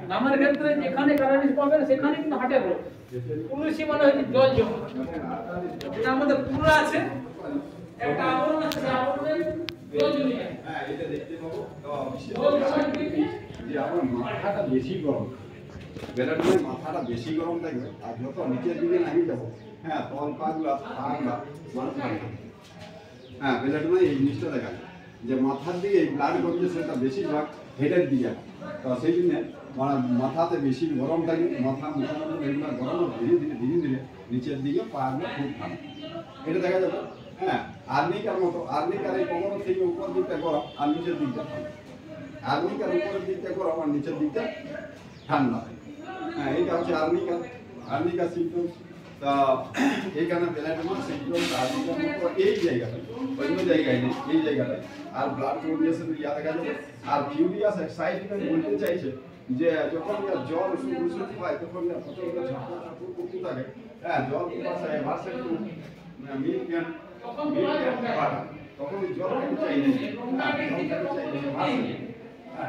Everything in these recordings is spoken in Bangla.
নামের ক্ষেত্রে যেখানে কারানিস পাবেন সেখানে কিন্তু হাটের রোগ। পুরুষই মানে হচ্ছে জল জমা, যেটা আমাদের পুরো আছে একটা আবরণ আছে, আবরণে জল জমে যায়। হ্যাঁ, এটা দেখতে পাবো যে আমার মাথাটা বেশি গরম, বেলাটার মাথাটা বেশি গরম থাকবে, আর যত নিচের দিকে নামি যাবো, হ্যাঁ তল পাগুলা পাগুলা মানুষ থাকবে। হ্যাঁ, বেলাটা এই জিনিসটা দেখা যায় যে মাথার দিকে এই ব্লাড কনজেশনটা বেশিরভাগ হেডের দিকে, তো সেই জন্য মাথাতে বেশি গরম থাকে, মাথা রেগুলার গরম, ধীরে ধীরে ধীরে ধীরে নিচের দিকে পাগুলো খুব ঠান্ডা, এটা দেখা যাবে। হ্যাঁ, আর্নিকার মতো, আর্নিকার এই কোমর থেকে উপর দিকটা গরম আর নিচের দিকটা ঠান্ডা, আর্নিকার উপরের দিকটা গরম আর নিচের দিকটা ঠান্ডা। হ্যাঁ, এইটা হচ্ছে আর্নিকার, আর্নিকার সিমটমস। তা এইখানে বেলাডোমার সিমটমস আর্নিকার মতো এই জায়গাটা, অন্য জায়গায় নেই, এই জায়গাটায়। আর ব্লাড কোরিয়েশন ইয়া দেখা যাবে। আর ফিউরিয়াস এক্সাইটমেন্ট বলতে চাইছে যে যখন জল উষুধ হয় তখন প্রচন্ড ঝাঁপা করতে থাকে। হ্যাঁ, জল vessel to milk can butter, তখন জল খেতে চাইলে, জল খেতে চাইলে ভার্সেল, হ্যাঁ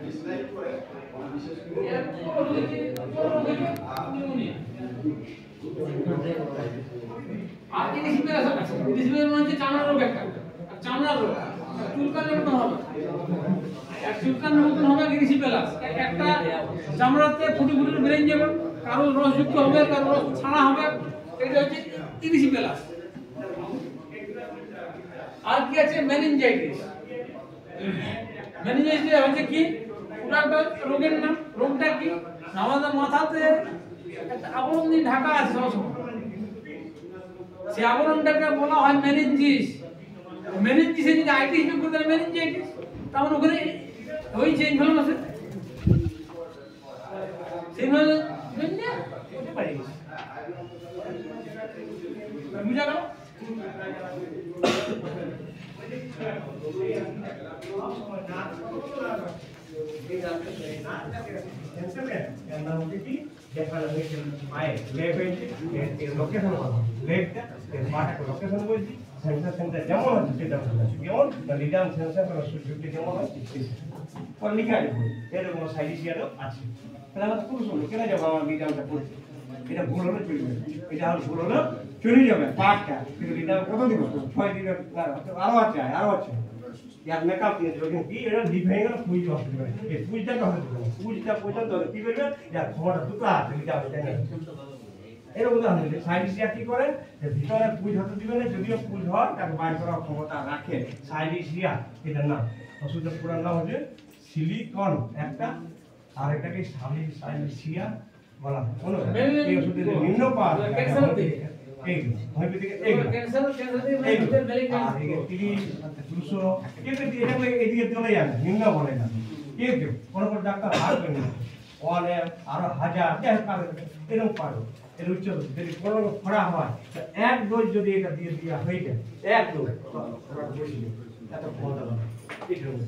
ডিসলাইক করে বিশেষ করে আর কি ডিসপ্লে মানে চামড়ার রোগ, একটা চামড়ার রোগ, চুলকানির মতো হবে, চুলকানির মতো হবে গ্রিসিপেলাস, একটা চামড়াতে ফুটি ফুটি বেরিয়ে যাবে, কারো রসযুক্ত হবে, কারো রস ছাড়া হবে, এটা হচ্ছে গ্রিসিপেলাস। আর কি আছে মেনিনজাইটিস। মেনিনজাইটিস হচ্ছে কি, ওটা একটা রোগের নাম। রোগটা কি, আমাদের মাথাতে একটা আবরণ দিয়ে ঢাকা আছে সবসময়, সেই আবরণটাকে বলা হয় মেনিনজিস। মেনিনজিসে যদি আইটিস যোগ করে তাহলে মেনিনজাইটিস, তার মানে ওখানে ওই যে ইনফ্লামেশন আছে সেই হলো মেনিনজা ওটা পারি বুঝা গেল। এটা ভুল হলে চলবে, এটা ভুল হলে চলে যাবে পাঁচটা, কিন্তু এটা কত দিব 6 দিন আরো আছে আরো আছে ইয়ার মেকআপ দিয়ে দেবে কি এটা ডিফাইন করে পুজ হসপিটাল এই পুজটা কত দেবে পুজটা পর্যন্ত কি করবে যা খবরটা দুটো আছে এটা হবে জানেন এরকম না হলে সাইডিসিয়া কি করে ভিতরে পুজ হতে দিবে না, যদিও পুজ হয় তাকে বাইর করার ক্ষমতা রাখে সাইডিসিয়া, এটা না ওষুধের পুরো নাম হচ্ছে সিলিকন একটা, আর এটাকে সাইডিসিয়া বলা হয়। কোন এই ওষুধের নিম্ন পার ক্যান্সার দিয়ে এই হোমিওপ্যাথিক এই ক্যান্সার দিয়ে মেডিকেল মেলিগন্যান্ট আর এই 30 200 কিন্তু এটা এদিকে চলে যাবে নিম্ন বলে না কিন্তু কোন কোন ডাক্তার হারবে না ওয়ালে আরো হাজার যাই পারবে এরকম পারবে এর উচ্চ যদি কোনো খরা হয় তো এক ডোজ যদি এটা দিয়ে দেওয়া হয়ে যায় এক ডোজ ওরা বসে যাবে এত ক্ষমতা হবে এই ডোজ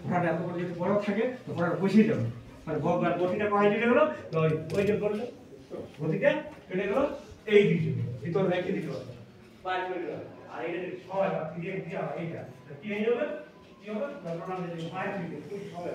খরাটা এত বড় যদি বড় থাকে তো খরাটা বসে যাবে মানে ভগবান গতিটা কয় দিলে গেল ওই যে বললো গতিটা কেটে গেল এই দিকে ভিতর রেখে দিতে হবে বাইরে করে দিতে হবে আর এটা যদি সময় বা ক্রিয়েট দেওয়া হয় এইটা কি হয়ে যাবে কি হবে যন্ত্রণা যদি 5 মিনিট খুব সময়